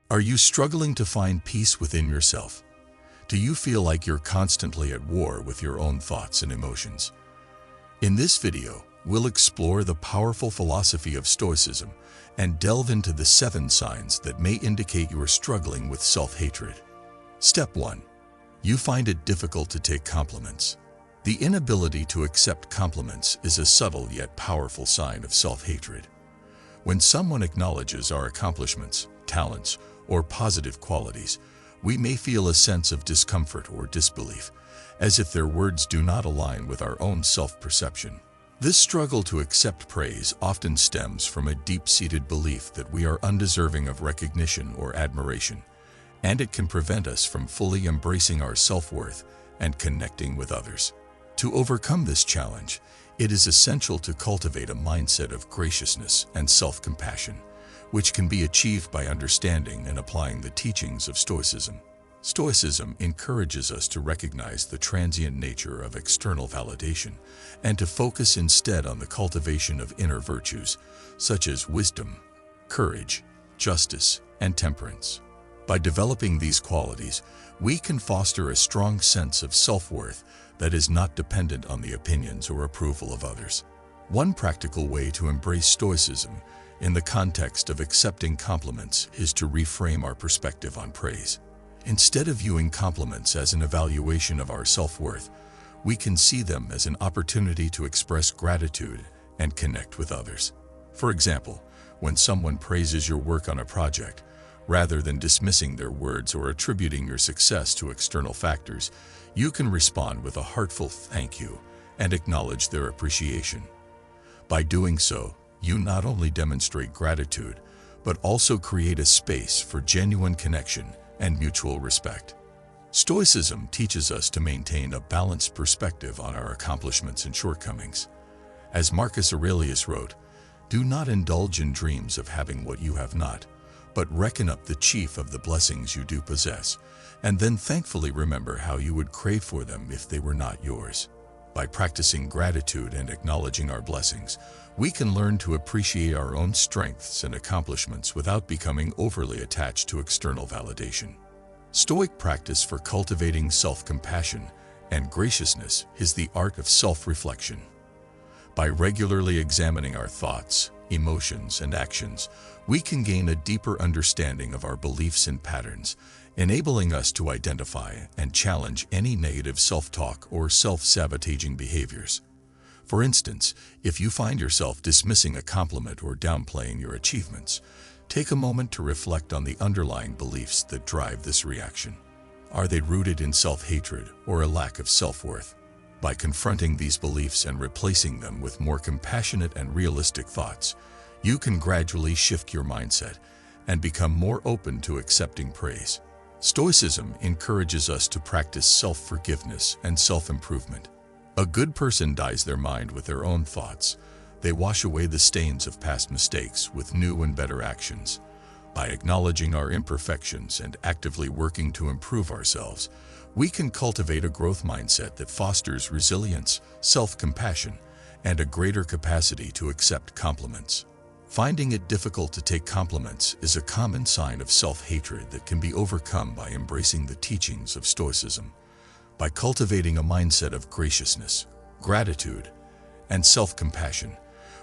Are you struggling to find peace within yourself? Do you feel like you're constantly at war with your own thoughts and emotions? In this video, we'll explore the powerful philosophy of Stoicism and delve into the 7 signs that may indicate you are struggling with self-hatred. Step 1. You find it difficult to take compliments. The inability to accept compliments is a subtle yet powerful sign of self-hatred. When someone acknowledges our accomplishments, talents, or positive qualities, we may feel a sense of discomfort or disbelief, as if their words do not align with our own self-perception. This struggle to accept praise often stems from a deep-seated belief that we are undeserving of recognition or admiration, and it can prevent us from fully embracing our self-worth and connecting with others. To overcome this challenge, it is essential to cultivate a mindset of graciousness and self-compassion, which can be achieved by understanding and applying the teachings of Stoicism. Stoicism encourages us to recognize the transient nature of external validation and to focus instead on the cultivation of inner virtues, such as wisdom, courage, justice, and temperance. By developing these qualities, we can foster a strong sense of self-worth that is not dependent on the opinions or approval of others. One practical way to embrace Stoicism in the context of accepting compliments is to reframe our perspective on praise. Instead of viewing compliments as an evaluation of our self-worth, we can see them as an opportunity to express gratitude and connect with others. For example, when someone praises your work on a project, rather than dismissing their words or attributing your success to external factors, you can respond with a heartfelt thank you and acknowledge their appreciation. By doing so, you not only demonstrate gratitude, but also create a space for genuine connection and mutual respect. Stoicism teaches us to maintain a balanced perspective on our accomplishments and shortcomings. As Marcus Aurelius wrote, "Do not indulge in dreams of having what you have not, but reckon up the chief of the blessings you do possess, and then thankfully remember how you would crave for them if they were not yours." By practicing gratitude and acknowledging our blessings, we can learn to appreciate our own strengths and accomplishments without becoming overly attached to external validation. Stoic practice for cultivating self-compassion and graciousness is the art of self-reflection. By regularly examining our thoughts, emotions, and actions, we can gain a deeper understanding of our beliefs and patterns, enabling us to identify and challenge any negative self-talk or self-sabotaging behaviors. For instance, if you find yourself dismissing a compliment or downplaying your achievements, take a moment to reflect on the underlying beliefs that drive this reaction. Are they rooted in self-hatred or a lack of self-worth? By confronting these beliefs and replacing them with more compassionate and realistic thoughts, you can gradually shift your mindset and become more open to accepting praise. Stoicism encourages us to practice self-forgiveness and self-improvement. A good person dyes their mind with their own thoughts. They wash away the stains of past mistakes with new and better actions. By acknowledging our imperfections and actively working to improve ourselves, we can cultivate a growth mindset that fosters resilience, self-compassion, and a greater capacity to accept compliments. Finding it difficult to take compliments is a common sign of self-hatred that can be overcome by embracing the teachings of Stoicism. By cultivating a mindset of graciousness, gratitude, and self-compassion,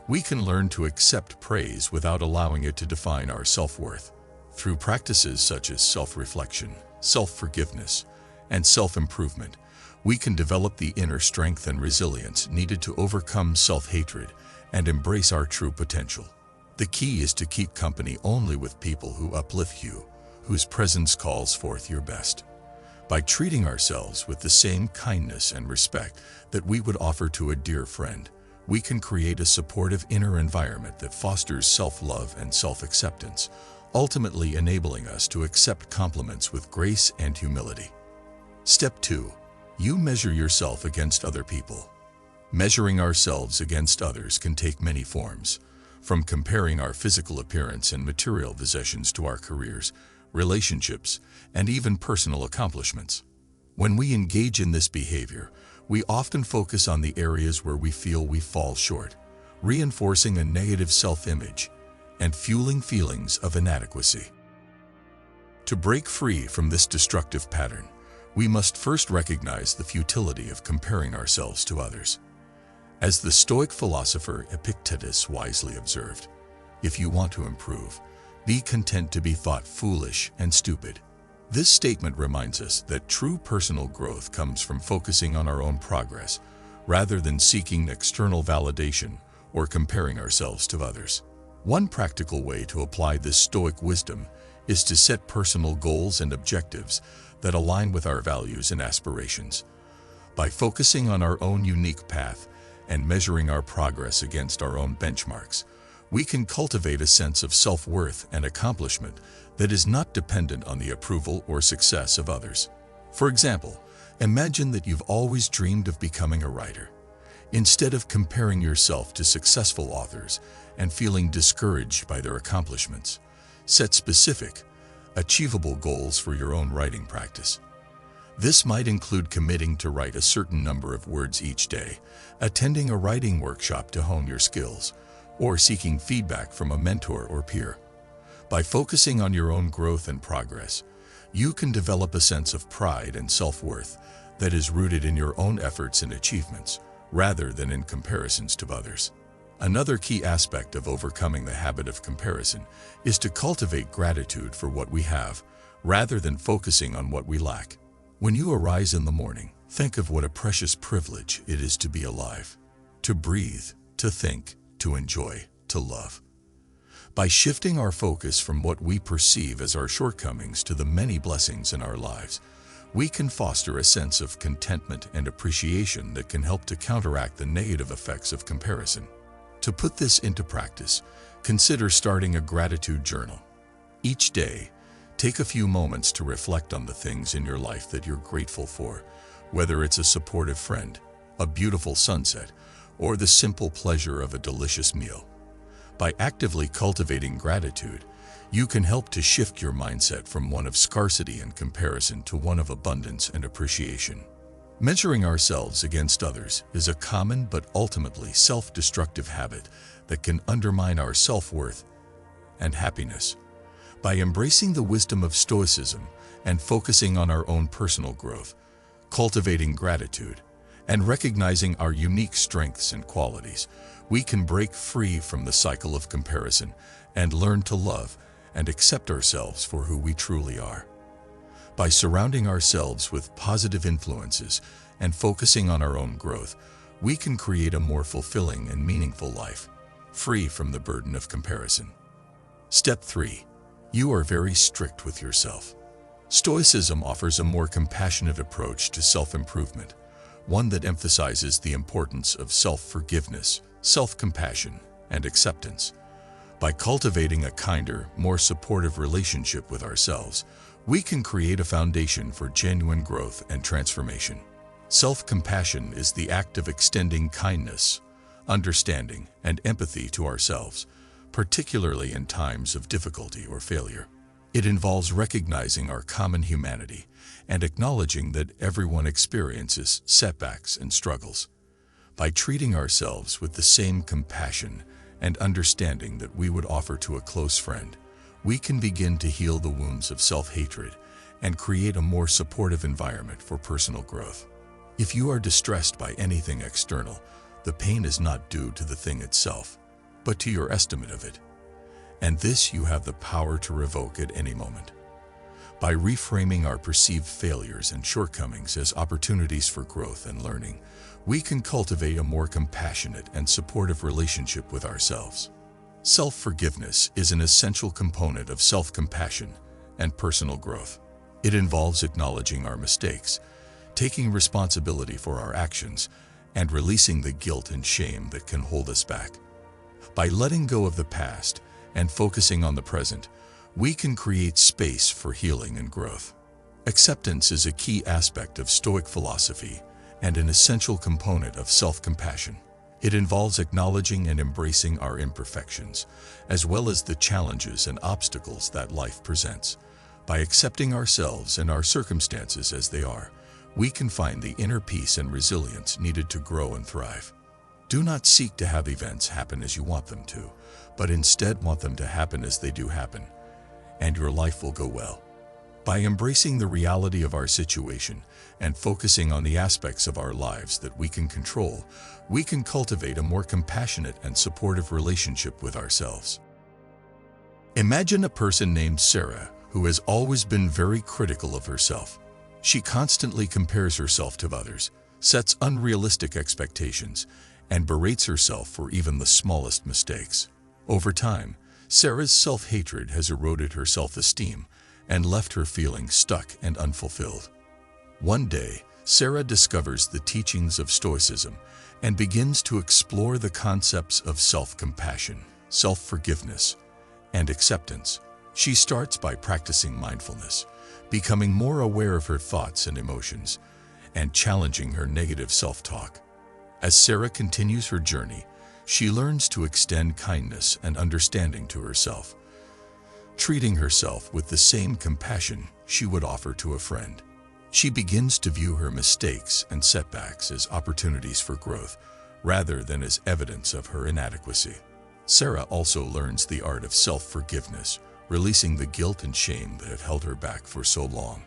we can learn to accept praise without allowing it to define our self-worth. Through practices such as self-reflection, self-forgiveness, and self-improvement, we can develop the inner strength and resilience needed to overcome self-hatred and embrace our true potential. The key is to keep company only with people who uplift you, whose presence calls forth your best. By treating ourselves with the same kindness and respect that we would offer to a dear friend, we can create a supportive inner environment that fosters self-love and self-acceptance, ultimately enabling us to accept compliments with grace and humility. Step 2. You measure yourself against other people. Measuring ourselves against others can take many forms, from comparing our physical appearance and material possessions to our careers, relationships, and even personal accomplishments. When we engage in this behavior, we often focus on the areas where we feel we fall short, reinforcing a negative self-image and fueling feelings of inadequacy. To break free from this destructive pattern, we must first recognize the futility of comparing ourselves to others. As the Stoic philosopher Epictetus wisely observed, if you want to improve, be content to be thought foolish and stupid. This statement reminds us that true personal growth comes from focusing on our own progress, rather than seeking external validation or comparing ourselves to others. One practical way to apply this Stoic wisdom is to set personal goals and objectives that align with our values and aspirations. By focusing on our own unique path and measuring our progress against our own benchmarks, we can cultivate a sense of self-worth and accomplishment that is not dependent on the approval or success of others. For example, imagine that you've always dreamed of becoming a writer. Instead of comparing yourself to successful authors and feeling discouraged by their accomplishments, set specific, achievable goals for your own writing practice. This might include committing to write a certain number of words each day, attending a writing workshop to hone your skills, or seeking feedback from a mentor or peer. By focusing on your own growth and progress, you can develop a sense of pride and self-worth that is rooted in your own efforts and achievements, rather than in comparisons to others. Another key aspect of overcoming the habit of comparison is to cultivate gratitude for what we have, rather than focusing on what we lack. When you arise in the morning, think of what a precious privilege it is to be alive, to breathe, to think, to enjoy, to love. By shifting our focus from what we perceive as our shortcomings to the many blessings in our lives, we can foster a sense of contentment and appreciation that can help to counteract the negative effects of comparison. To put this into practice, consider starting a gratitude journal. Each day, take a few moments to reflect on the things in your life that you're grateful for, whether it's a supportive friend, a beautiful sunset, or the simple pleasure of a delicious meal. By actively cultivating gratitude, you can help to shift your mindset from one of scarcity and comparison to one of abundance and appreciation. Measuring ourselves against others is a common but ultimately self-destructive habit that can undermine our self-worth and happiness. By embracing the wisdom of Stoicism and focusing on our own personal growth, cultivating gratitude, and recognizing our unique strengths and qualities, we can break free from the cycle of comparison and learn to love and accept ourselves for who we truly are. By surrounding ourselves with positive influences and focusing on our own growth, we can create a more fulfilling and meaningful life, free from the burden of comparison. Step 3. You are very strict with yourself. Stoicism offers a more compassionate approach to self-improvement, one that emphasizes the importance of self-forgiveness, self-compassion, and acceptance. By cultivating a kinder, more supportive relationship with ourselves, we can create a foundation for genuine growth and transformation. Self-compassion is the act of extending kindness, understanding, and empathy to ourselves, particularly in times of difficulty or failure. It involves recognizing our common humanity and acknowledging that everyone experiences setbacks and struggles. By treating ourselves with the same compassion and understanding that we would offer to a close friend, we can begin to heal the wounds of self-hatred and create a more supportive environment for personal growth. If you are distressed by anything external, the pain is not due to the thing itself, but to your estimate of it. And this you have the power to revoke at any moment. By reframing our perceived failures and shortcomings as opportunities for growth and learning, we can cultivate a more compassionate and supportive relationship with ourselves. Self-forgiveness is an essential component of self-compassion and personal growth. It involves acknowledging our mistakes, taking responsibility for our actions, and releasing the guilt and shame that can hold us back. By letting go of the past and focusing on the present, we can create space for healing and growth. Acceptance is a key aspect of Stoic philosophy and an essential component of self-compassion. It involves acknowledging and embracing our imperfections, as well as the challenges and obstacles that life presents. By accepting ourselves and our circumstances as they are, we can find the inner peace and resilience needed to grow and thrive. Do not seek to have events happen as you want them to, but instead want them to happen as they do happen, and your life will go well. By embracing the reality of our situation and focusing on the aspects of our lives that we can control, we can cultivate a more compassionate and supportive relationship with ourselves. Imagine a person named Sarah who has always been very critical of herself. She constantly compares herself to others, sets unrealistic expectations, and berates herself for even the smallest mistakes. Over time, Sarah's self-hatred has eroded her self-esteem and left her feeling stuck and unfulfilled. One day, Sarah discovers the teachings of Stoicism and begins to explore the concepts of self-compassion, self-forgiveness, and acceptance. She starts by practicing mindfulness, becoming more aware of her thoughts and emotions, and challenging her negative self-talk. As Sarah continues her journey, she learns to extend kindness and understanding to herself, treating herself with the same compassion she would offer to a friend. She begins to view her mistakes and setbacks as opportunities for growth, rather than as evidence of her inadequacy. Sarah also learns the art of self-forgiveness, releasing the guilt and shame that have held her back for so long.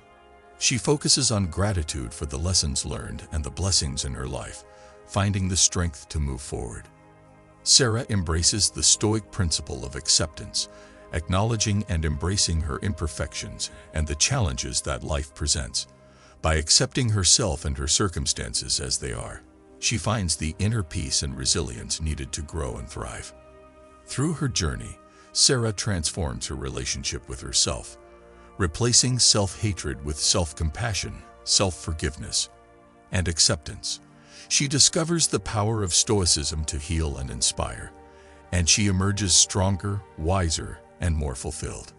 She focuses on gratitude for the lessons learned and the blessings in her life, finding the strength to move forward. Sarah embraces the Stoic principle of acceptance, acknowledging and embracing her imperfections and the challenges that life presents. By accepting herself and her circumstances as they are, she finds the inner peace and resilience needed to grow and thrive. Through her journey, Sarah transforms her relationship with herself, replacing self-hatred with self-compassion, self-forgiveness, and acceptance. She discovers the power of Stoicism to heal and inspire, and she emerges stronger, wiser, and more fulfilled.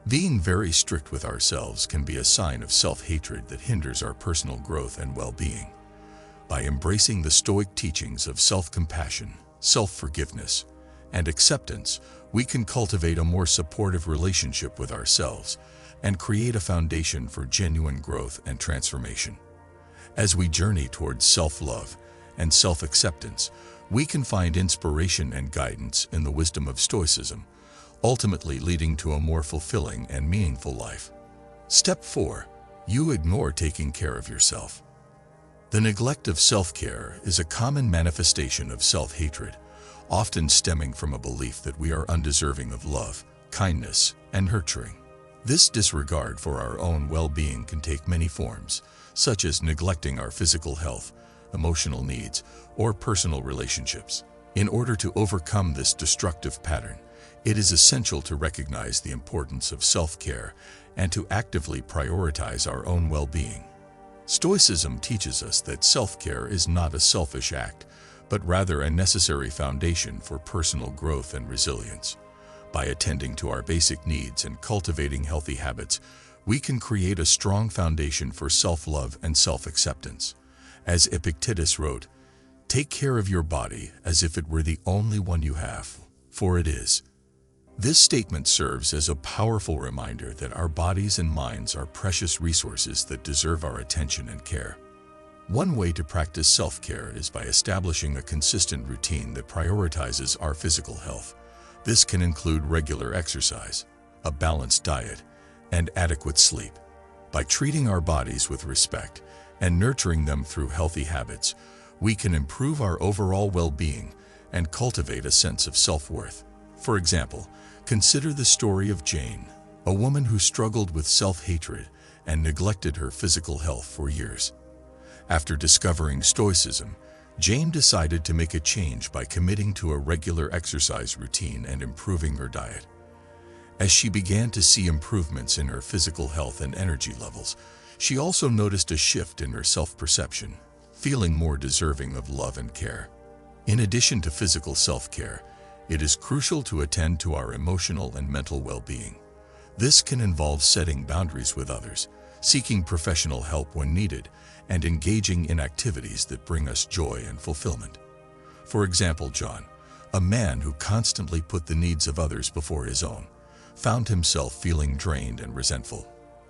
Being very strict with ourselves can be a sign of self-hatred that hinders our personal growth and well-being. By embracing the Stoic teachings of self-compassion, self-forgiveness, and acceptance, we can cultivate a more supportive relationship with ourselves and create a foundation for genuine growth and transformation. As we journey towards self-love and self-acceptance, we can find inspiration and guidance in the wisdom of Stoicism, ultimately leading to a more fulfilling and meaningful life. Step 4. You ignore taking care of yourself. The neglect of self-care is a common manifestation of self-hatred, often stemming from a belief that we are undeserving of love, kindness, and nurturing. This disregard for our own well-being can take many forms, such as neglecting our physical health, emotional needs, or personal relationships. In order to overcome this destructive pattern, it is essential to recognize the importance of self-care and to actively prioritize our own well-being. Stoicism teaches us that self-care is not a selfish act, but rather a necessary foundation for personal growth and resilience. By attending to our basic needs and cultivating healthy habits, we can create a strong foundation for self-love and self-acceptance. As Epictetus wrote, "Take care of your body as if it were the only one you have, for it is." This statement serves as a powerful reminder that our bodies and minds are precious resources that deserve our attention and care. One way to practice self-care is by establishing a consistent routine that prioritizes our physical health. This can include regular exercise, a balanced diet, and adequate sleep. By treating our bodies with respect and nurturing them through healthy habits, we can improve our overall well-being and cultivate a sense of self-worth. For example, consider the story of Jane, a woman who struggled with self-hatred and neglected her physical health for years. After discovering Stoicism, Jane decided to make a change by committing to a regular exercise routine and improving her diet. As she began to see improvements in her physical health and energy levels, she also noticed a shift in her self-perception, feeling more deserving of love and care. In addition to physical self-care, it is crucial to attend to our emotional and mental well-being. This can involve setting boundaries with others, seeking professional help when needed, and engaging in activities that bring us joy and fulfillment. For example, John, a man who constantly put the needs of others before his own, found himself feeling drained and resentful.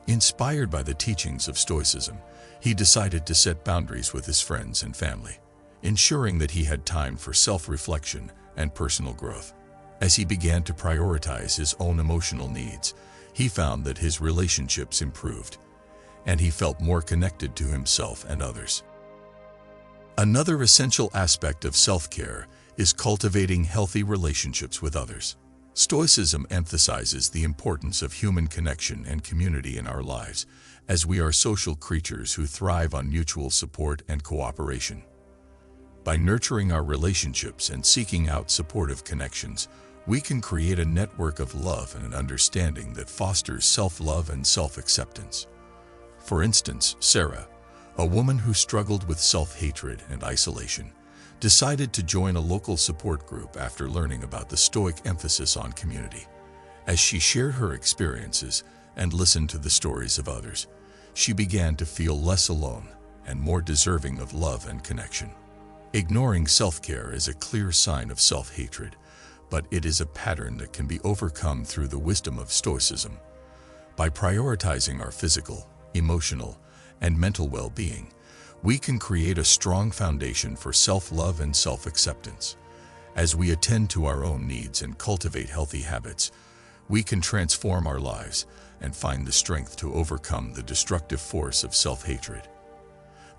Inspired by the teachings of Stoicism, he decided to set boundaries with his friends and family, ensuring that he had time for self-reflection and personal growth. As he began to prioritize his own emotional needs, he found that his relationships improved, and he felt more connected to himself and others. Another essential aspect of self-care is cultivating healthy relationships with others. Stoicism emphasizes the importance of human connection and community in our lives, as we are social creatures who thrive on mutual support and cooperation. By nurturing our relationships and seeking out supportive connections, we can create a network of love and understanding that fosters self-love and self-acceptance. For instance, Sarah, a woman who struggled with self-hatred and isolation, decided to join a local support group after learning about the Stoic emphasis on community. As she shared her experiences and listened to the stories of others, she began to feel less alone and more deserving of love and connection. Ignoring self-care is a clear sign of self-hatred, but it is a pattern that can be overcome through the wisdom of Stoicism. By prioritizing our physical, emotional, and mental well-being, we can create a strong foundation for self-love and self-acceptance. As we attend to our own needs and cultivate healthy habits, we can transform our lives and find the strength to overcome the destructive force of self-hatred.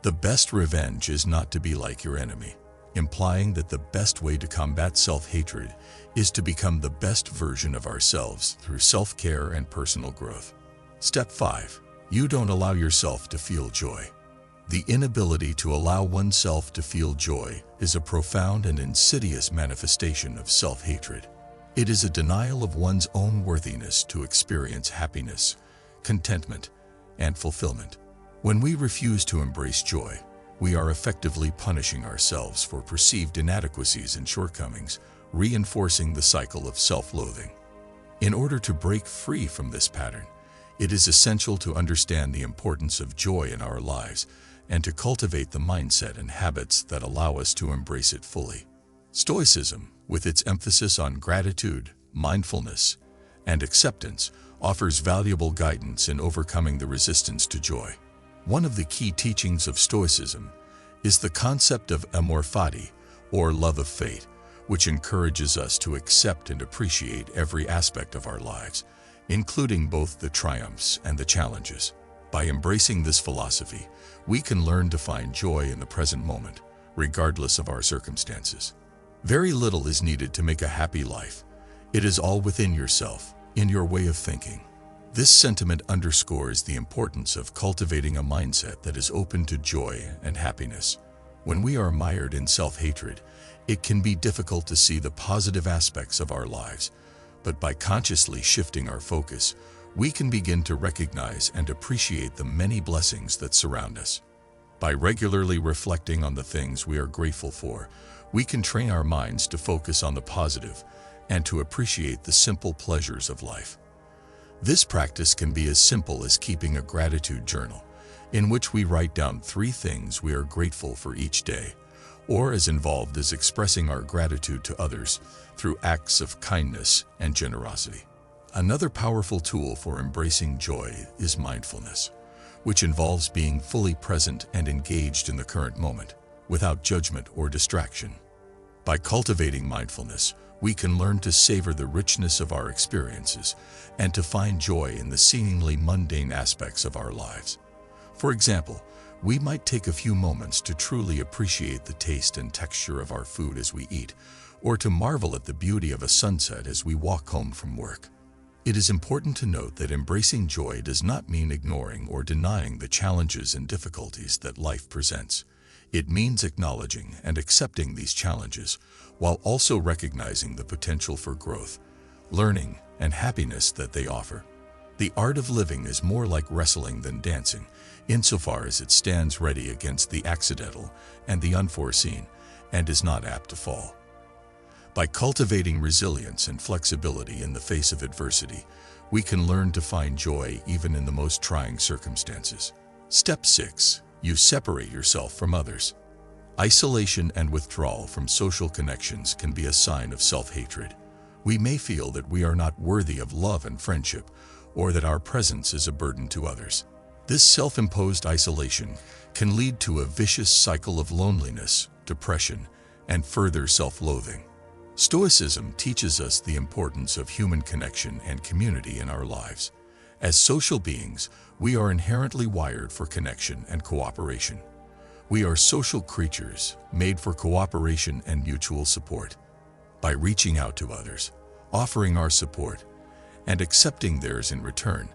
The best revenge is not to be like your enemy, implying that the best way to combat self-hatred is to become the best version of ourselves through self-care and personal growth. Step 5. You don't allow yourself to feel joy. The inability to allow oneself to feel joy is a profound and insidious manifestation of self-hatred. It is a denial of one's own worthiness to experience happiness, contentment, and fulfillment. When we refuse to embrace joy, we are effectively punishing ourselves for perceived inadequacies and shortcomings, reinforcing the cycle of self-loathing. In order to break free from this pattern, it is essential to understand the importance of joy in our lives and to cultivate the mindset and habits that allow us to embrace it fully. Stoicism, with its emphasis on gratitude, mindfulness, and acceptance, offers valuable guidance in overcoming the resistance to joy. One of the key teachings of Stoicism is the concept of amor fati, or love of fate, which encourages us to accept and appreciate every aspect of our lives, including both the triumphs and the challenges. By embracing this philosophy, we can learn to find joy in the present moment, regardless of our circumstances. Very little is needed to make a happy life. It is all within yourself, in your way of thinking. This sentiment underscores the importance of cultivating a mindset that is open to joy and happiness. When we are mired in self-hatred, it can be difficult to see the positive aspects of our lives, but by consciously shifting our focus, we can begin to recognize and appreciate the many blessings that surround us. By regularly reflecting on the things we are grateful for, we can train our minds to focus on the positive and to appreciate the simple pleasures of life. This practice can be as simple as keeping a gratitude journal, in which we write down 3 things we are grateful for each day, or as involved as expressing our gratitude to others through acts of kindness and generosity. Another powerful tool for embracing joy is mindfulness, which involves being fully present and engaged in the current moment, without judgment or distraction. By cultivating mindfulness, we can learn to savor the richness of our experiences and to find joy in the seemingly mundane aspects of our lives. For example, we might take a few moments to truly appreciate the taste and texture of our food as we eat, or to marvel at the beauty of a sunset as we walk home from work. It is important to note that embracing joy does not mean ignoring or denying the challenges and difficulties that life presents. It means acknowledging and accepting these challenges, while also recognizing the potential for growth, learning, and happiness that they offer. The art of living is more like wrestling than dancing, insofar as it stands ready against the accidental and the unforeseen, and is not apt to fall. By cultivating resilience and flexibility in the face of adversity, we can learn to find joy even in the most trying circumstances. Step 6. You separate yourself from others. Isolation and withdrawal from social connections can be a sign of self-hatred. We may feel that we are not worthy of love and friendship, or that our presence is a burden to others. This self-imposed isolation can lead to a vicious cycle of loneliness, depression, and further self-loathing. Stoicism teaches us the importance of human connection and community in our lives. As social beings, we are inherently wired for connection and cooperation. We are social creatures made for cooperation and mutual support. By reaching out to others, offering our support, and accepting theirs in return,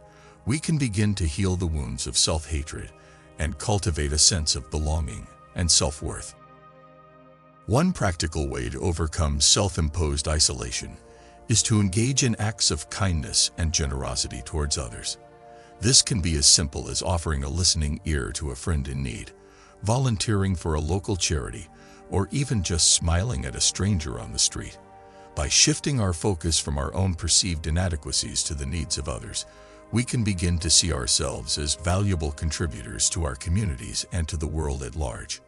we can begin to heal the wounds of self-hatred and cultivate a sense of belonging and self-worth. One practical way to overcome self-imposed isolation is to engage in acts of kindness and generosity towards others. This can be as simple as offering a listening ear to a friend in need, volunteering for a local charity, or even just smiling at a stranger on the street. By shifting our focus from our own perceived inadequacies to the needs of others, we can begin to see ourselves as valuable contributors to our communities and to the world at large.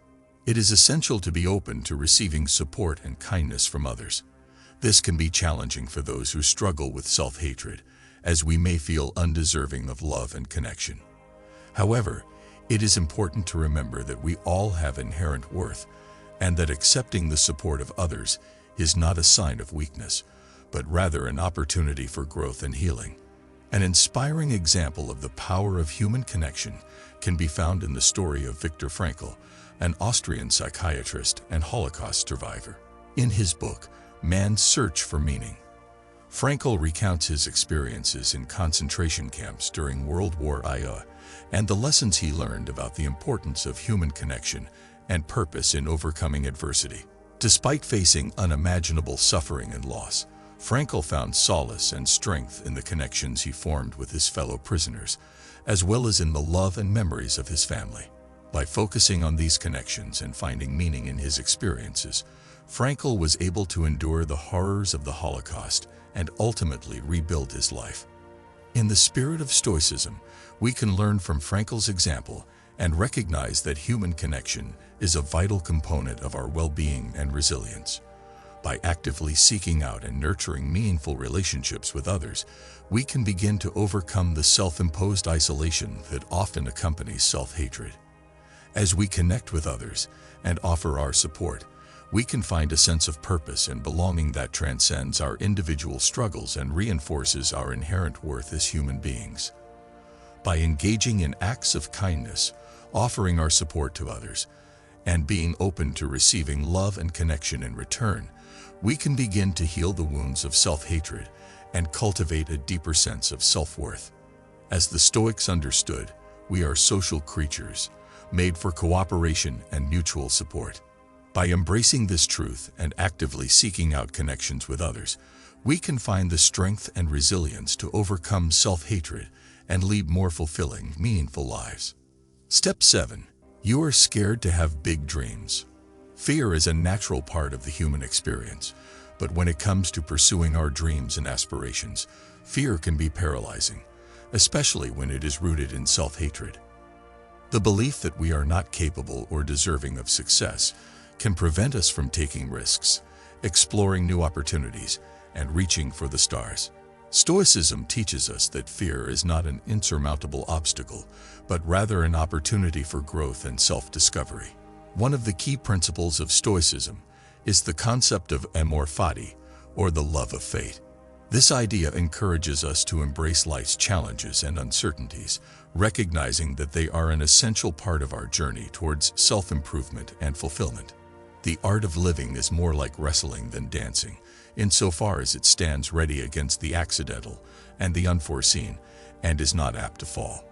It is essential to be open to receiving support and kindness from others. This can be challenging for those who struggle with self-hatred, as we may feel undeserving of love and connection. However, it is important to remember that we all have inherent worth, and that accepting the support of others is not a sign of weakness, but rather an opportunity for growth and healing. An inspiring example of the power of human connection can be found in the story of Viktor Frankl, an Austrian psychiatrist and Holocaust survivor. In his book, Man's Search for Meaning, Frankl recounts his experiences in concentration camps during World War II and the lessons he learned about the importance of human connection and purpose in overcoming adversity. Despite facing unimaginable suffering and loss, Frankl found solace and strength in the connections he formed with his fellow prisoners, as well as in the love and memories of his family. By focusing on these connections and finding meaning in his experiences, Frankl was able to endure the horrors of the Holocaust and ultimately rebuild his life. In the spirit of Stoicism, we can learn from Frankl's example and recognize that human connection is a vital component of our well-being and resilience. By actively seeking out and nurturing meaningful relationships with others, we can begin to overcome the self-imposed isolation that often accompanies self-hatred. As we connect with others and offer our support, we can find a sense of purpose and belonging that transcends our individual struggles and reinforces our inherent worth as human beings. By engaging in acts of kindness, offering our support to others, and being open to receiving love and connection in return, we can begin to heal the wounds of self-hatred and cultivate a deeper sense of self-worth. As the Stoics understood, we are social creatures, made for cooperation and mutual support. By embracing this truth and actively seeking out connections with others, we can find the strength and resilience to overcome self-hatred and lead more fulfilling, meaningful lives. Step 7. You are scared to have big dreams. Fear is a natural part of the human experience, but when it comes to pursuing our dreams and aspirations, fear can be paralyzing, especially when it is rooted in self-hatred. The belief that we are not capable or deserving of success can prevent us from taking risks, exploring new opportunities, and reaching for the stars. Stoicism teaches us that fear is not an insurmountable obstacle, but rather an opportunity for growth and self-discovery. One of the key principles of Stoicism is the concept of amor fati, or the love of fate. This idea encourages us to embrace life's challenges and uncertainties, recognizing that they are an essential part of our journey towards self-improvement and fulfillment. The art of living is more like wrestling than dancing, insofar as it stands ready against the accidental and the unforeseen, and is not apt to fall.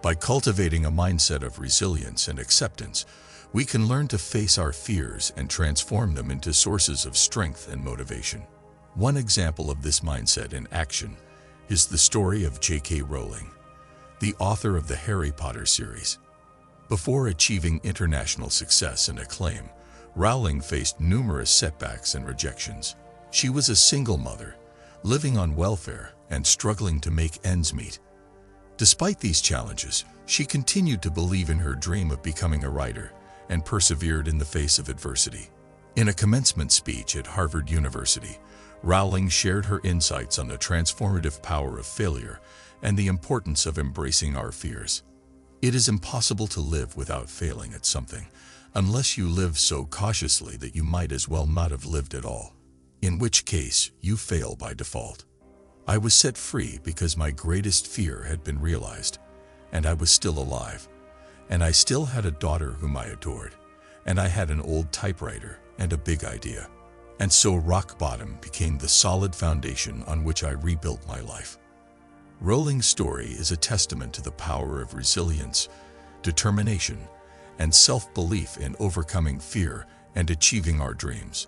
By cultivating a mindset of resilience and acceptance, we can learn to face our fears and transform them into sources of strength and motivation. One example of this mindset in action is the story of J.K. Rowling, the author of the Harry Potter series. Before achieving international success and acclaim, Rowling faced numerous setbacks and rejections. She was a single mother, living on welfare and struggling to make ends meet. Despite these challenges, she continued to believe in her dream of becoming a writer and persevered in the face of adversity. In a commencement speech at Harvard University, Rowling shared her insights on the transformative power of failure and the importance of embracing our fears. It is impossible to live without failing at something, unless you live so cautiously that you might as well not have lived at all, in which case you fail by default. I was set free because my greatest fear had been realized, and I was still alive, and I still had a daughter whom I adored, and I had an old typewriter and a big idea. And so rock bottom became the solid foundation on which I rebuilt my life. Rolling's story is a testament to the power of resilience, determination, and self-belief in overcoming fear and achieving our dreams.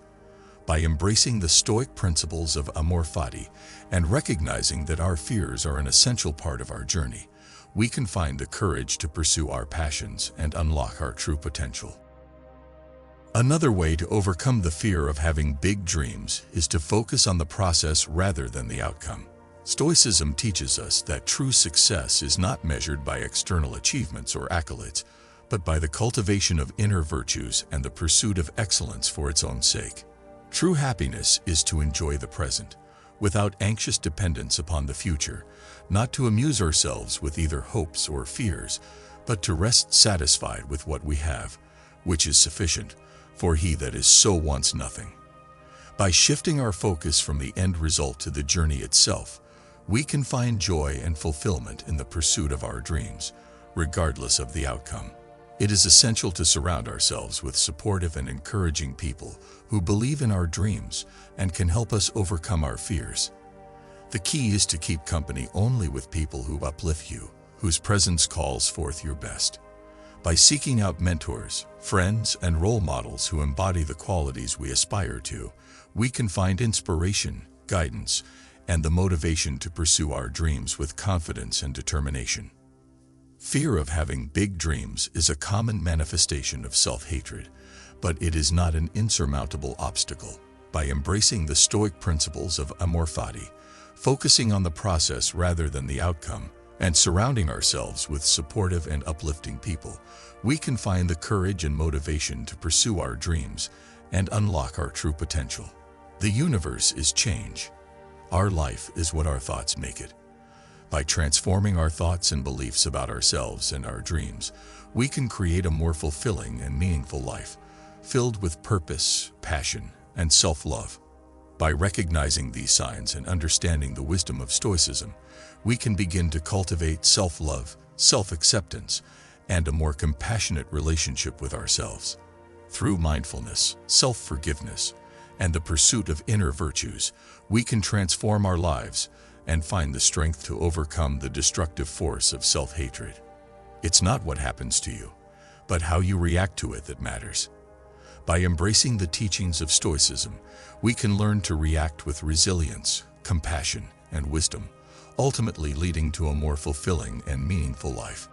By embracing the Stoic principles of amor fati and recognizing that our fears are an essential part of our journey, we can find the courage to pursue our passions and unlock our true potential. Another way to overcome the fear of having big dreams is to focus on the process rather than the outcome. Stoicism teaches us that true success is not measured by external achievements or accolades, but by the cultivation of inner virtues and the pursuit of excellence for its own sake. True happiness is to enjoy the present, without anxious dependence upon the future, not to amuse ourselves with either hopes or fears, but to rest satisfied with what we have, which is sufficient, for he that is so wants nothing. By shifting our focus from the end result to the journey itself, we can find joy and fulfillment in the pursuit of our dreams, regardless of the outcome. It is essential to surround ourselves with supportive and encouraging people who believe in our dreams and can help us overcome our fears. The key is to keep company only with people who uplift you, whose presence calls forth your best. By seeking out mentors, friends, and role models who embody the qualities we aspire to, we can find inspiration, guidance, and the motivation to pursue our dreams with confidence and determination. Fear of having big dreams is a common manifestation of self-hatred, but it is not an insurmountable obstacle. By embracing the Stoic principles of amor fati, focusing on the process rather than the outcome, and surrounding ourselves with supportive and uplifting people, we can find the courage and motivation to pursue our dreams and unlock our true potential. The universe is change. Our life is what our thoughts make it. By transforming our thoughts and beliefs about ourselves and our dreams, we can create a more fulfilling and meaningful life, filled with purpose, passion, and self-love. By recognizing these signs and understanding the wisdom of Stoicism, we can begin to cultivate self-love, self-acceptance, and a more compassionate relationship with ourselves. Through mindfulness, self-forgiveness, and the pursuit of inner virtues, we can transform our lives and find the strength to overcome the destructive force of self-hatred. It's not what happens to you, but how you react to it that matters. By embracing the teachings of Stoicism, we can learn to react with resilience, compassion, and wisdom, ultimately leading to a more fulfilling and meaningful life.